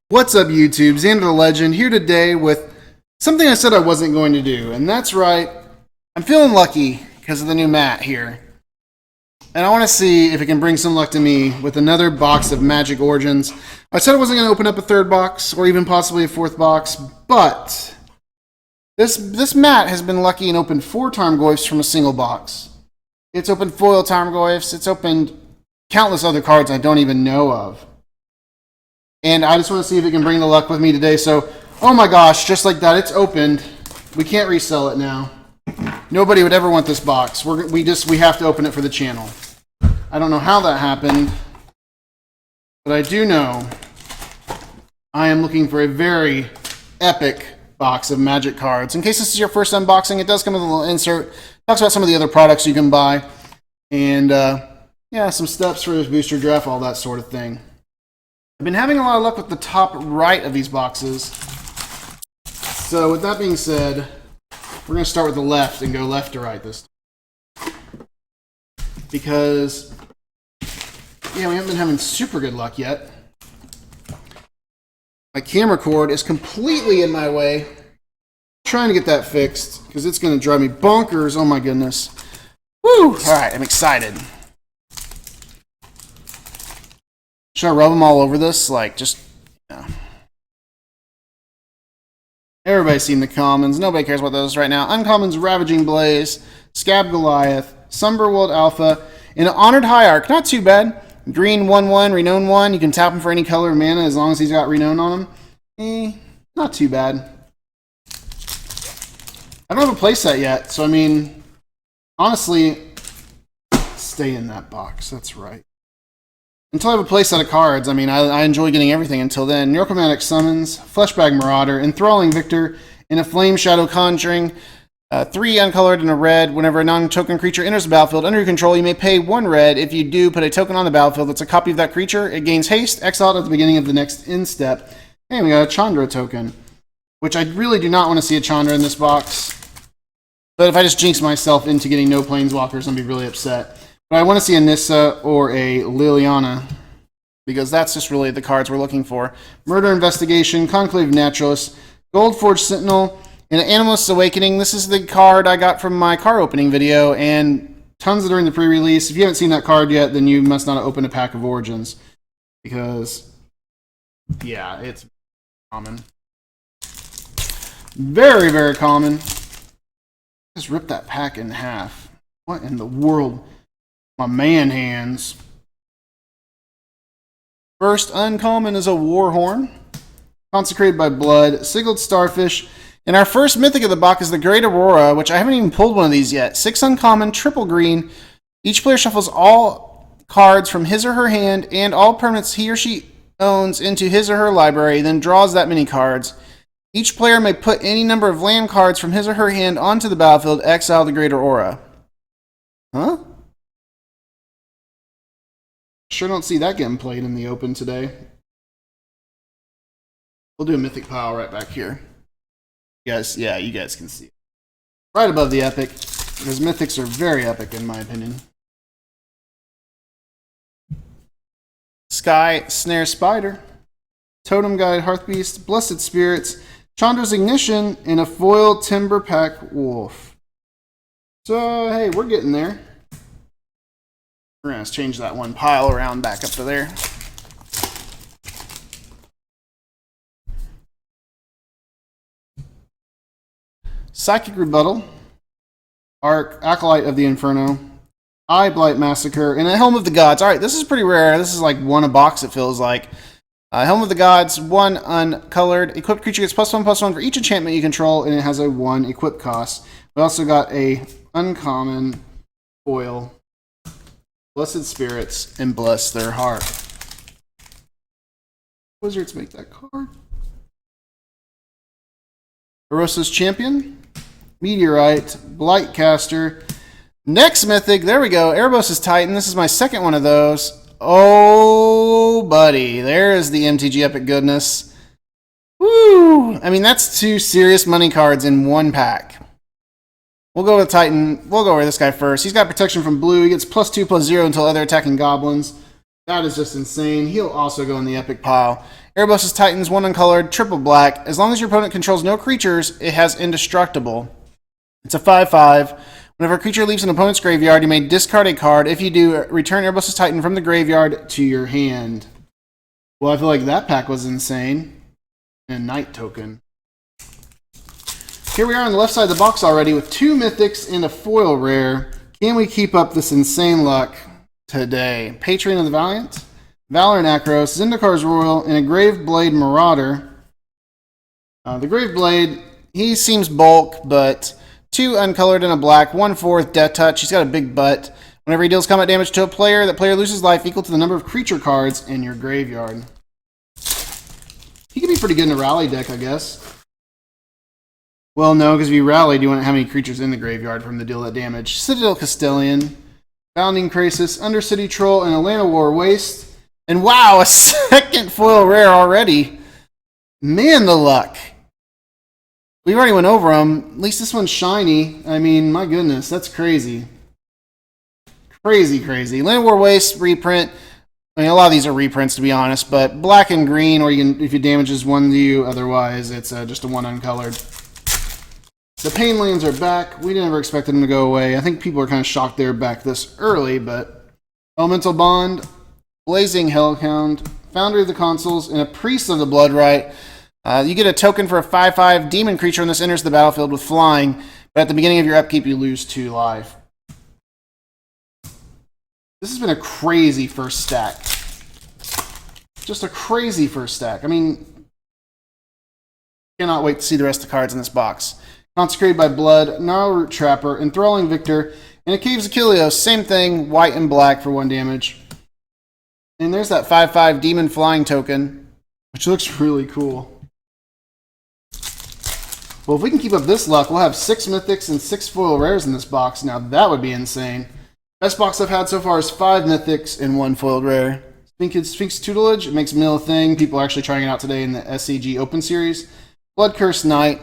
What's up, YouTube? Zandar the Legend here today with something I said I wasn't going to do, and that's right. I'm feeling lucky because of the new mat here, and I want to see if it can bring some luck to me with another box of Magic Origins. I said I wasn't going to open up a third box or even possibly a fourth box, but this mat has been lucky and opened 4 Tarmogoyfs from a single box. It's opened foil Tarmogoyfs. It's opened countless other cards I don't even know of. And I just want to see if it can bring the luck with me today. So, oh my gosh, just like that, it's opened. We can't resell it now. Nobody would ever want this box. We have to open it for the channel. I don't know how that happened, but I do know I am looking for a very epic box of Magic cards. In case this is your first unboxing, it does come with a little insert. Talks about some of the other products you can buy. And, yeah, some steps for this booster draft, all that sort of thing. I've been having a lot of luck with the top right of these boxes. So with that being said, we're going to start with the left and go left to right this time. Because, yeah, we haven't been having super good luck yet. My camera cord is completely in my way. I'm trying to get that fixed because it's going to drive me bonkers. Oh my goodness. Woo! Alright, I'm excited. Should I rub them all over this? Like, just, you know. Everybody's seen the commons. Nobody cares about those right now. Uncommons, Ravaging Blaze, Scab Goliath, Sumberworld Alpha, and an Honored Hierarch. Not too bad. Green 1/1, Renown 1. You can tap him for any color of mana as long as he's got Renown on him. Not too bad. I don't have a playset yet, so I mean, honestly, stay in that box. That's right. Until I have a playset of cards, I mean, I enjoy getting everything until then. Neurochromatic Summons, Fleshbag Marauder, Enthralling Victor, and a Flame Shadow Conjuring. 3 uncolored and a red. Whenever a non-token creature enters the battlefield under your control, you may pay 1 red. If you do, put a token on the battlefield that's a copy of that creature. It gains haste, exiled at the beginning of the next end step. And we got a Chandra token, which I really do not want to see a Chandra in this box. But if I just jinx myself into getting no Planeswalkers, I'll be really upset. But I want to see a Nissa or a Liliana, because that's just really the cards we're looking for. Murder Investigation, Conclave Naturalist, Goldforged Sentinel, and Animalist's Awakening. This is the card I got from my car opening video, and tons during the pre-release. If you haven't seen that card yet, then you must not have opened a pack of Origins, because, yeah, it's common. Very, very common. Just rip that pack in half. What in the world? My man hands. First uncommon is a Warhorn. Consecrated by Blood. Sigled Starfish. And our first mythic of the box is the Great Aurora, which I haven't even pulled one of these yet. 6 uncommon, triple green. Each player shuffles all cards from his or her hand and all permanents he or she owns into his or her library, then draws that many cards. Each player may put any number of land cards from his or her hand onto the battlefield, exile the Great Aurora. Huh? Sure don't see that getting played in the open today. We'll do a Mythic pile right back here. You guys, yeah, you guys can see it. Right above the Epic, because Mythics are very epic in my opinion. Sky Snare Spider, Totem Guide Hearthbeast, Blessed Spirits, Chandra's Ignition, and a foil Timberpack Wolf. So, hey, we're getting there. We're going to change that one pile around back up to there. Psychic Rebuttal, Acolyte of the Inferno, Eye Blight Massacre, and a Helm of the Gods. Alright, this is pretty rare. This is like one a box, it feels like. Helm of the Gods, 1 uncolored. Equipped creature gets +1/+1 for each enchantment you control, and it has a 1 equip cost. We also got a uncommon foil. Blessed Spirits, and Bless Their Heart. Wizards make that card. Erosa's Champion, Meteorite, Blightcaster. Next Mythic, there we go, Erebos' Titan. This is my second one of those. Oh, buddy, there is the MTGEpic goodness. Woo! I mean, that's 2 serious money cards in one pack. We'll go with Titan. We'll go over this guy first. He's got protection from blue. He gets +2/+0 until other attacking goblins. That is just insane. He'll also go in the epic pile. Erebos' Titans, 1 uncolored, triple black. As long as your opponent controls no creatures, it has indestructible. It's a 5/5. Whenever a creature leaves an opponent's graveyard, you may discard a card. If you do, return Erebos' Titan from the graveyard to your hand. Well, I feel like that pack was insane. And Night Token. Here we are on the left side of the box already with 2 Mythics and a foil rare. Can we keep up this insane luck today? Patron of the Valiant, Valor and Akros, Zandar's Royal, and a Graveblade Marauder. The Graveblade, he seems bulk, but 2 uncolored and a black, 1/4 Death Touch. He's got a big butt. Whenever he deals combat damage to a player, that player loses life equal to the number of creature cards in your graveyard. He could be pretty good in a rally deck, I guess. Well, no, because if you rallied, you wouldn't have any creatures in the graveyard for him to deal that damage. Citadel Castellan, Bounding Krasis, Undercity Troll, and Atlanta War Waste. And wow, a second foil rare already. Man, the luck. We already went over them. At least this one's shiny. I mean, my goodness, that's crazy. Crazy, crazy. Land War Waste reprint. I mean, a lot of these are reprints, to be honest, but black and green, or you can, if it damages 1 to you, otherwise it's just a 1 uncolored. The Pain Lands are back. We never expected them to go away. I think people are kind of shocked they're back this early, but Elemental Bond, Blazing Hellhound, Foundry of the Consuls, and a Priest of the Bloodright. You get a token for a 5/5 demon creature when this enters the battlefield with flying, but at the beginning of your upkeep, you lose 2 life. This has been a crazy first stack. Just a crazy first stack. I mean, cannot wait to see the rest of the cards in this box. Consecrated by Blood, Gnarlroot Trapper, Enthralling Victor, and a Caves Achilleos. Same thing, white and black for 1 damage. And there's that 5/5 Demon Flying token, which looks really cool. Well, if we can keep up this luck, we'll have 6 Mythics and 6 foil rares in this box. Now, that would be insane. Best box I've had so far is 5 Mythics and 1 foiled rare. Sphinx Tutelage, it makes Mill a thing. People are actually trying it out today in the SCG Open Series. Bloodcurse Knight,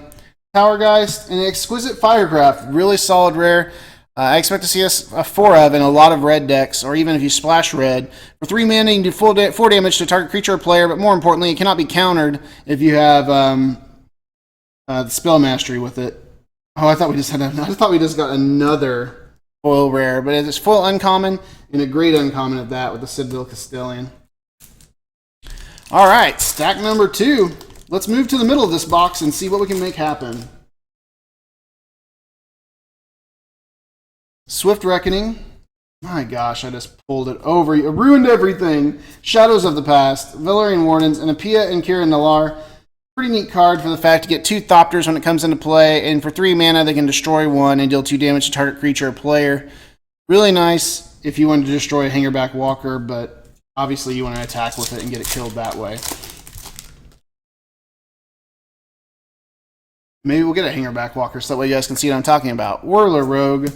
Towergeist, and Exquisite Firecraft. Really solid rare. I expect to see us a 4 of in a lot of red decks, or even if you splash red. For 3 mana, you can do 4 damage to a target creature or player, but more importantly, it cannot be countered if you have the Spell Mastery with it. Oh, I thought we just got another foil rare, but it's foil uncommon and a great uncommon at that with the Citadel Castellan. All right, stack number 2. Let's move to the middle of this box and see what we can make happen. Swift Reckoning. My gosh, I just pulled it over. I ruined everything. Shadows of the Past, Valerian Wardens, and Apia and Kira Nalar. Pretty neat card for the fact you get 2 Thopters when it comes into play, and for 3 mana they can destroy 1 and deal 2 damage to target creature or player. Really nice if you want to destroy a Hangerback Walker, but obviously you want to attack with it and get it killed that way. Maybe we'll get a Hangerback Walker so that way you guys can see what I'm talking about. Whirler Rogue,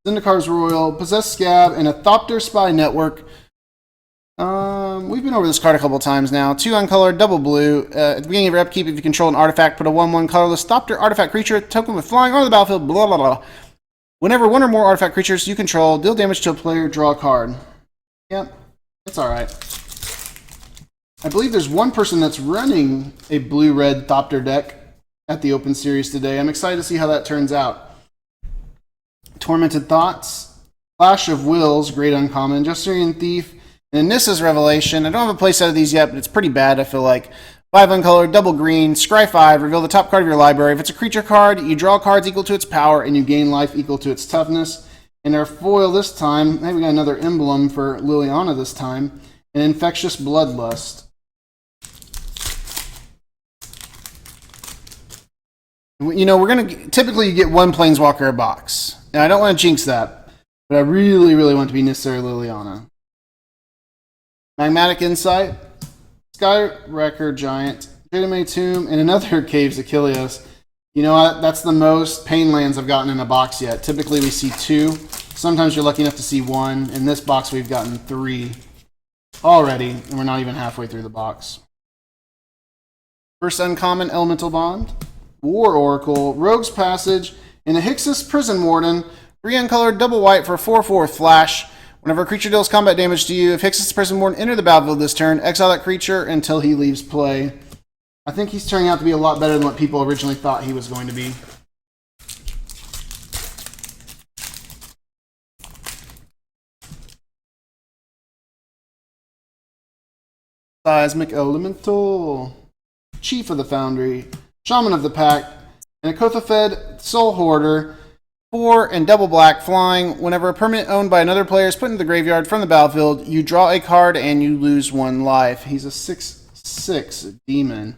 Zandar's Royal, Possessed Scab, and a Thopter Spy Network. We've been over this card a couple times now. 2 uncolored, double blue. At the beginning of your upkeep, if you control an artifact, put a 1/1 colorless Thopter artifact creature token with flying on the battlefield, blah, blah, blah. Whenever 1 or more artifact creatures you control deal damage to a player, draw a card. Yep, that's alright. I believe there's one person that's running a blue-red Thopter deck at the Open Series today. I'm excited to see how that turns out. Tormented Thoughts, Clash of Wills, great uncommon, Justinian Thief, and Nissa's Revelation. I don't have a playset of these yet, but it's pretty bad, I feel like. 5 uncolored, double green, scry 5, reveal the top card of your library. If it's a creature card, you draw cards equal to its power, and you gain life equal to its toughness. And our foil this time, maybe we got another emblem for Liliana this time, an Infectious Bloodlust. You know, typically you get 1 Planeswalker a box. Now, I don't want to jinx that, but I really, really want it to be Nissa or Liliana. Magmatic Insight, Skywrecker Giant, Jadame Tomb, and another Caves Achilleos. You know what? That's the most Pain Lands I've gotten in a box yet. Typically we see 2. Sometimes you're lucky enough to see 1. In this box we've gotten 3 already, and we're not even halfway through the box. First uncommon, Elemental Bond, War Oracle, Rogue's Passage, and a Hixus Prison Warden. 3 uncolored, double white for 4/4 flash. Whenever a creature deals combat damage to you, if Hicks is the person born, enter the battlefield this turn, exile that creature until he leaves play. I think he's turning out to be a lot better than what people originally thought he was going to be. Seismic Elemental, Chief of the Foundry, Shaman of the Pack, and a Kothafed Soul Hoarder. 4 and double black flying. Whenever a permanent owned by another player is put into the graveyard from the battlefield, you draw a card and you lose 1 life. He's a 6/6 demon.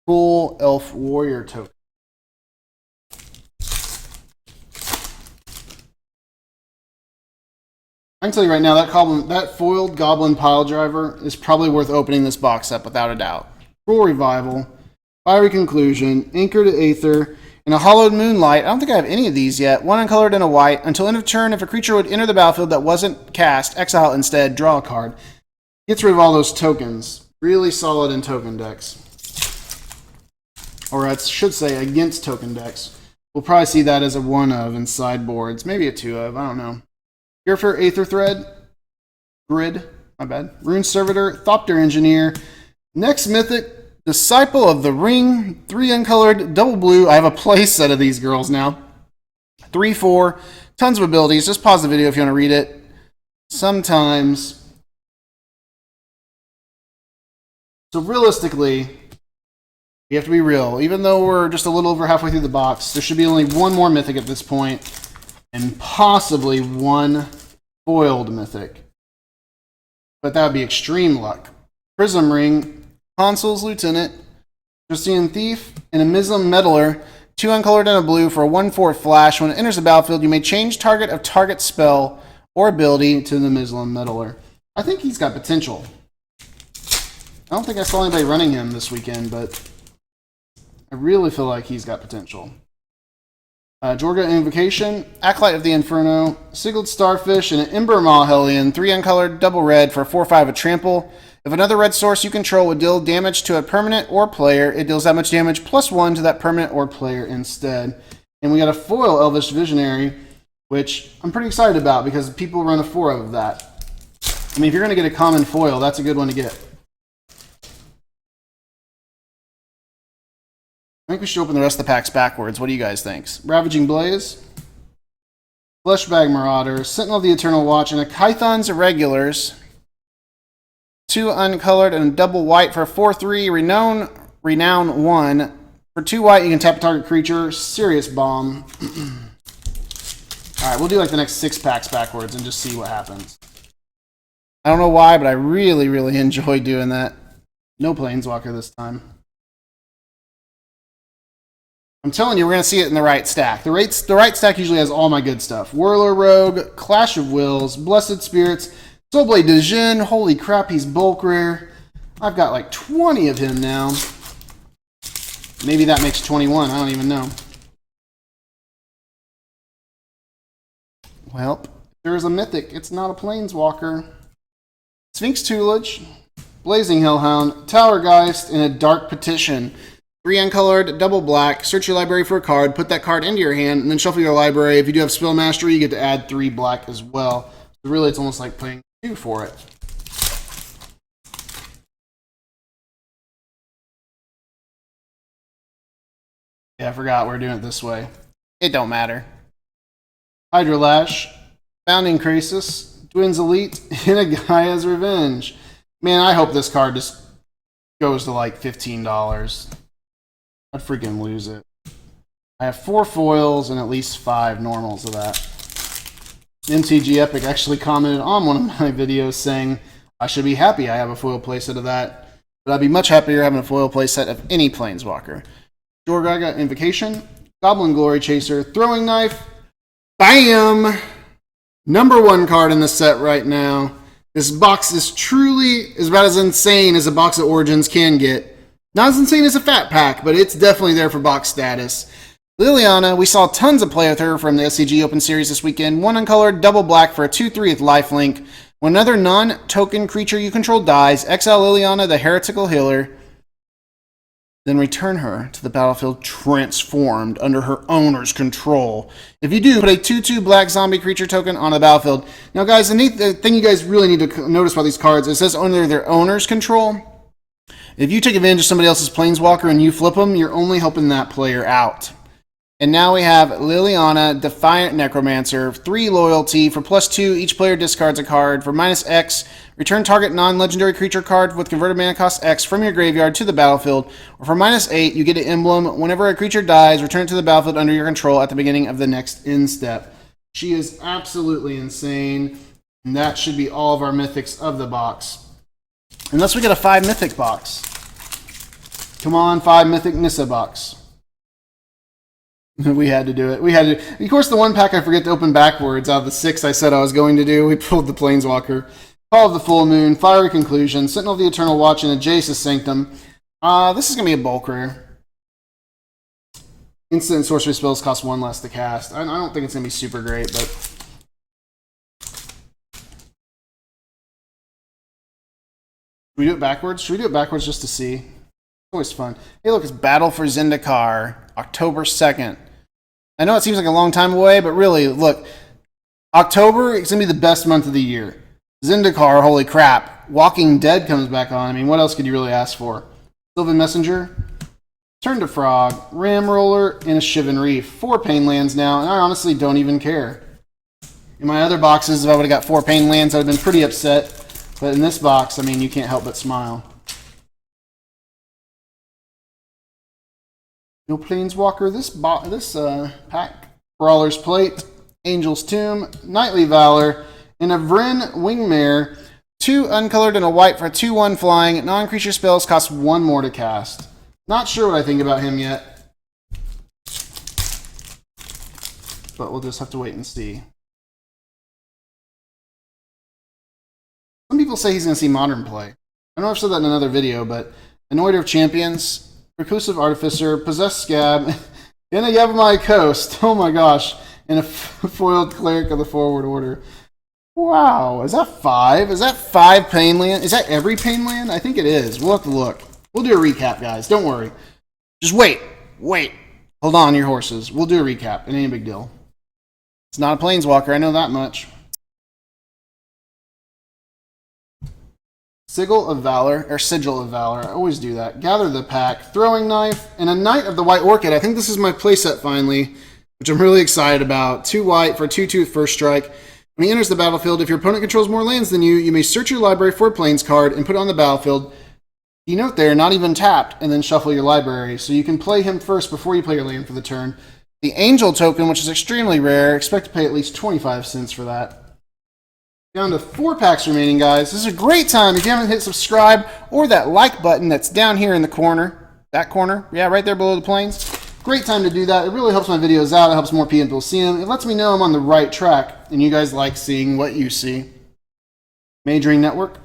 Cool elf warrior token. I can tell you right now, that foiled Goblin Pile Driver is probably worth opening this box up without a doubt. Cruel Revival, Fiery Conclusion, Anchor to Aether, and a Hollowed Moonlight. I don't think I have any of these yet. 1 uncolored and a white. Until end of turn, if a creature would enter the battlefield that wasn't cast, exile instead, draw a card. Gets rid of all those tokens. Really solid in token decks. Or I should say against token decks. We'll probably see that as a 1 of in sideboards. Maybe a 2 of, I don't know. Here for Aether Thread, Grid, my bad. Rune Servitor, Thopter Engineer. Next Mythic, Disciple of the Ring, 3 uncolored, double blue. I have a play set of these girls now. 3/4, tons of abilities. Just pause the video if you want to read it. Sometimes. So realistically, you have to be real. Even though we're just a little over halfway through the box, there should be only 1 more Mythic at this point. And possibly 1 foiled Mythic. But that would be extreme luck. Prism Ring, Consul's Lieutenant, Justinian Thief, and a Mislam Meddler. 2 uncolored and a blue for a 1/4 flash. When it enters the battlefield, you may change target of target spell or ability to the Mislam Meddler. I think he's got potential. I don't think I saw anybody running him this weekend, but I really feel like he's got potential. Jorga Invocation, Acolyte of the Inferno, Sigled Starfish, and an Ember Maw Hellion, 3 uncolored, double red for a 4/5 a trample. If another red source you control would deal damage to a permanent or player, it deals that much damage +1 to that permanent or player instead. And we got a foil Elvish Visionary, which I'm pretty excited about because people run a 4 of that. I mean, if you're going to get a common foil, that's a good one to get. I think we should open the rest of the packs backwards. What do you guys think? Ravaging Blaze, Fleshbag Marauder, Sentinel of the Eternal Watch, and a Kython's Irregulars. 2 uncolored and a double white for a 4/3. Renown 1. For 2 white, you can tap a target creature. Serious bomb. Alright, we'll do like the next 6 packs backwards and just see what happens. I don't know why, but I really, really enjoy doing that. No Planeswalker this time. I'm telling you, we're going to see it in the right stack. The right stack usually has all my good stuff. Whirler Rogue, Clash of Wills, Blessed Spirits, Soulblade Djinn. Holy crap, he's bulk rare. I've got like 20 of him now. Maybe that makes 21. I don't even know. Well, there's a Mythic. It's not a Planeswalker. Sphinx Tutelage, Blazing Hellhound, Towergeist, and a Dark Petition. 3 uncolored, double black. Search your library for a card, put that card into your hand, and then shuffle your library. If you do have Spell Mastery, you get to add 3 black as well. So really, it's almost like playing 2 for it. Yeah, I forgot we're doing it this way. It don't matter. Hydrolash, Founding Crisis, Twins Elite, and a Gaia's Revenge. Man, I hope this card just goes to like $15. I'd freaking lose it. I have 4 foils and at least 5 normals of that. MTGEpic actually commented on one of my videos saying I should be happy I have a foil playset of that, but I'd be much happier having a foil playset of any Planeswalker. Jorgaga Invocation, Goblin Glory Chaser, Throwing Knife, BAM! #1 card in the set right now. This box is truly about as insane as a box of Origins can get. Not as insane as a fat pack, but it's definitely there for box status. Liliana, we saw tons of play with her from the SCG Open Series this weekend. 1 uncolored, double black for a 2/3 with lifelink. When another non-token creature you control dies, exile Liliana, the Heretical Healer. then return her to the battlefield transformed under her owner's control. If you do, put a 2/2 black zombie creature token on the battlefield. Now, guys, the thing you guys really need to notice about these cards, it says under their owner's control. If you take advantage of somebody else's Planeswalker and you flip them, you're only helping that player out. And now we have Liliana, Defiant Necromancer, 3 loyalty. For +2, each player discards a card. For -X, return target non-legendary creature card with converted mana cost X from your graveyard to the battlefield. Or for -8, you get an emblem. Whenever a creature dies, return it to the battlefield under your control at the beginning of the next end step. She is absolutely insane. And that should be all of our Mythics of the box. Unless we get a 5 Mythic box. Come on, 5 Mythic Nissa box. We had to do it. We had to. Of course, the one pack I forget to open backwards out of the 6 I said I was going to do, we pulled the Planeswalker. Call of the Full Moon, Fiery Conclusion, Sentinel of the Eternal Watch, and Jace's Sanctum. This is going to be a bulk rare. Instant and sorcery spells cost 1 less to cast. I don't think it's going to be super great, but... Should we do it backwards? Should we do it backwards just to see? It's always fun. Hey, look, it's Battle for Zendikar, October 2nd. I know it seems like a long time away, but really, look, October is going to be the best month of the year. Zendikar, holy crap. Walking Dead comes back on. I mean, what else could you really ask for? Sylvan Messenger, Turn to Frog, Ram Roller, and a Shivan Reef. 4 Pain lands now, and I honestly don't even care. In my other boxes, if I would have got 4 Pain lands, I would have been pretty upset. But in this box, I mean, you can't help but smile. No Planeswalker. This pack. Brawler's Plate, Angel's Tomb, Knightly Valor, and a Vryn Wingmare. 2 uncolored and a white for a 2/1 flying. Non-creature spells cost 1 more to cast. Not sure what I think about him yet. But we'll just have to wait and see. Some people say he's going to see Modern play. I know I've said that in another video, but Anointer of Champions, Reclusive Artificer, Possessed Scab, and a Yavimaya Coast. Oh my gosh. And a foiled Cleric of the Forward Order. Wow. Is that 5? Is that 5 Pain land? Is that every Pain land? I think it is. We'll have to look. We'll do a recap, guys. Don't worry. Just wait. Wait. Hold on your horses. We'll do a recap. It ain't a big deal. It's not a Planeswalker. I know that much. Sigil of Valor, or Sigil of Valor, I always do that. Gather the Pack, Throwing Knife, and a Knight of the White Orchid. I think this is my playset finally, which I'm really excited about. 2 white for 2/2 first strike. When he enters the battlefield, if your opponent controls more lands than you, you may search your library for a Plains card and put it on the battlefield. You note there, not even tapped, and then shuffle your library. So you can play him first before you play your land for the turn. The Angel token, which is extremely rare, expect to pay at least 25 cents for that. Down to 4 packs remaining, guys. This is a great time if you haven't hit subscribe or that like button that's down here in the corner. That corner. Yeah, right there below the planes. Great time to do that. It really helps my videos out. It helps more people see them. It lets me know I'm on the right track, and you guys like seeing what you see. Majoring Network,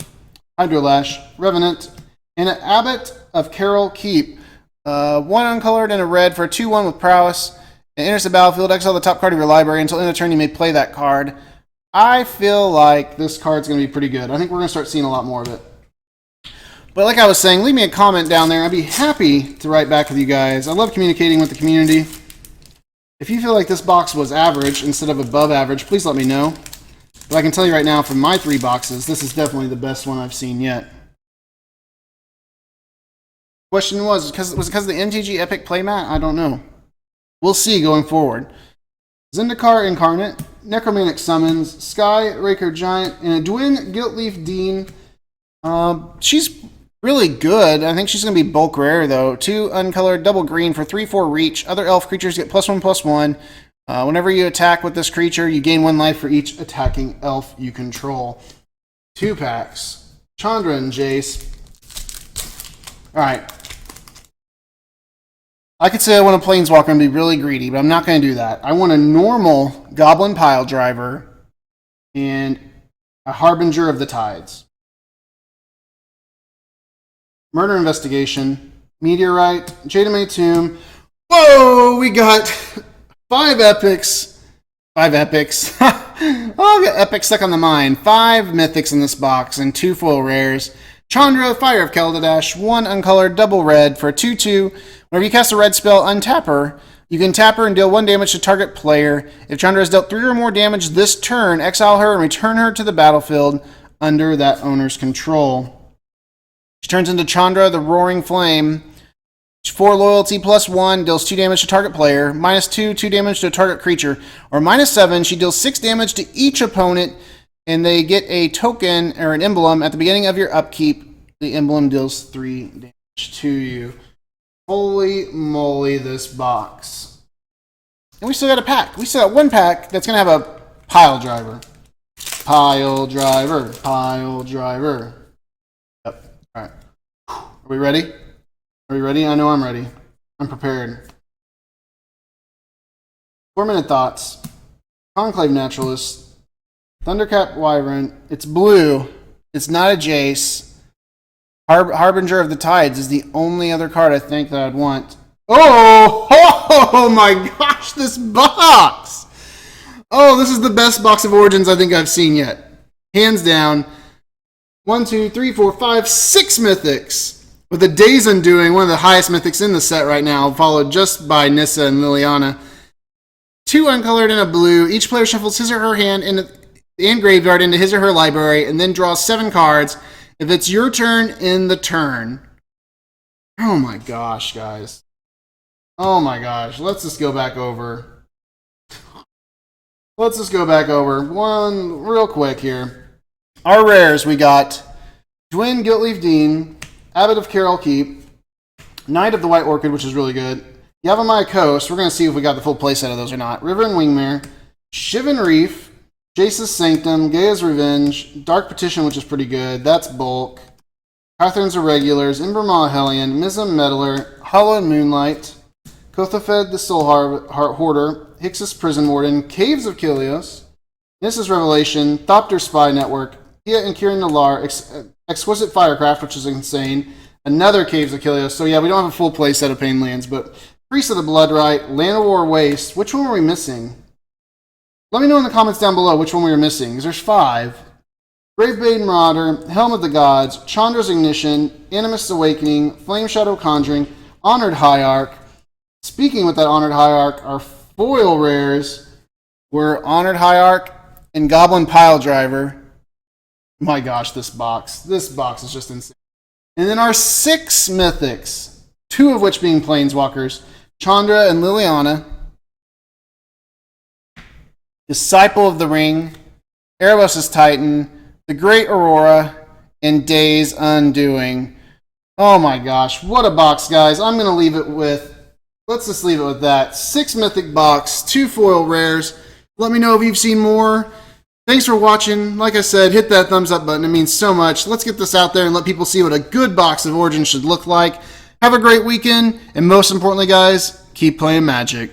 Hydrolash, Revenant, and an Abbot of Carroll Keep. 1 uncolored and a red for a 2/1 with prowess. It enters the battlefield. Exile the top card of your library. Until end of turn, you may play that card. I feel like this card's going to be pretty good. I think we're going to start seeing a lot more of it. But like I was saying, leave me a comment down there. I'd be happy to write back with you guys. I love communicating with the community. If you feel like this box was average instead of above average, please let me know. But I can tell you right now, from my 3 boxes, this is definitely the best one I've seen yet. Question was it because of the MTGEpic playmat? I don't know. We'll see going forward. Zendikar Incarnate, Necromantic Summons, Sky Raker Giant, and a Dwin Guiltleaf Dean. She's really good. I think she's going to be bulk rare, though. 2 uncolored, double green for 3/4 reach. Other elf creatures get +1/+1. Whenever you attack with this creature, you gain 1 life for each attacking elf you control. 2 packs. Chandra and Jace. Alright. I could say I want a Planeswalker and be really greedy, but I'm not going to do that. I want a normal Goblin Pile Driver and a Harbinger of the Tides. Murder Investigation, Meteorite, Jademay Tomb. Whoa, we got 5 epics. 5 epics. Oh, I got epic stuck on the mind. 5 mythics in this box and 2 foil rares. Chandra, Fire of Kel'Dash, 1 uncolored, double red for a 2/2. Whenever you cast a red spell, untap her. You can tap her and deal 1 damage to target player. If Chandra has dealt 3 or more damage this turn, exile her and return her to the battlefield under that owner's control. She turns into Chandra, the Roaring Flame. 4 loyalty plus 1, deals 2 damage to target player. -2, 2 damage to a target creature. Or -7, she deals 6 damage to each opponent, and they get a token or an emblem at the beginning of your upkeep. The emblem deals 3 damage to you. Holy moly, this box. And we still got a pack. We still got 1 pack that's going to have a pile driver. Pile driver. Pile driver. Yep. All right. Are we ready? Are we ready? I know I'm ready. I'm prepared. 4-minute thoughts. Conclave Naturalist. Thundercap Wyvern. It's blue. It's not a Jace. Harbinger of the Tides is the only other card I think that I'd want. Oh my gosh, this box! Oh, this is the best box of Origins I think I've seen yet. Hands down. 1, 2, 3, 4, 5, 6 Mythics. With the Days Undoing, one of the highest Mythics in the set right now, followed just by Nissa and Liliana. 2 uncolored and a blue. Each player shuffles his or her hand and graveyard into his or her library and then draws 7 cards. If it's your turn, in the turn. Oh my gosh, guys. Oh my gosh. Let's just go back over. Let's just go back over one real quick here. Our rares, we got Dwyn Guiltleaf Dean, Abbot of Carol Keep, Knight of the White Orchid, which is really good. Yavimaya Coast, we're going to see if we got the full playset of those or not. River and Wingmare, Shivan Reef, Jace's Sanctum, Gaia's Revenge, Dark Petition, which is pretty good. That's bulk. Catherine's Irregulars, Imbermaw Hellion, Mizam Meddler, Hollow Moonlight, Kothafed the Soul Hoarder, Hixus Prison Warden, Caves of Kilios, Nissa's Revelation, Thopter Spy Network, Tia and Kieran Nalar, Exquisite Firecraft, which is insane, another Caves of Kilios. So yeah, we don't have a full play set of Pain Lands, but Priest of the Bloodright, Land of War Waste. Which one were we missing? Let me know in the comments down below which one we were missing, because there's 5. Gravebane Marauder, Helm of the Gods, Chandra's Ignition, Animist's Awakening, Flame Shadow Conjuring, Honored Hierarch. Speaking with that Honored Hierarch, our foil rares were Honored Hierarch and Goblin Pile Driver. My gosh, this box is just insane. And then our 6 Mythics, 2 of which being Planeswalkers, Chandra and Liliana, Disciple of the Ring, Erebos' Titan, The Great Aurora, and Days Undoing. Oh my gosh, what a box, guys. I'm going to leave it with, let's just leave it with that. 6 Mythic box, 2 foil rares. Let me know if you've seen more. Thanks for watching. Like I said, hit that thumbs up button. It means so much. Let's get this out there and let people see what a good box of Origins should look like. Have a great weekend, and most importantly, guys, keep playing Magic.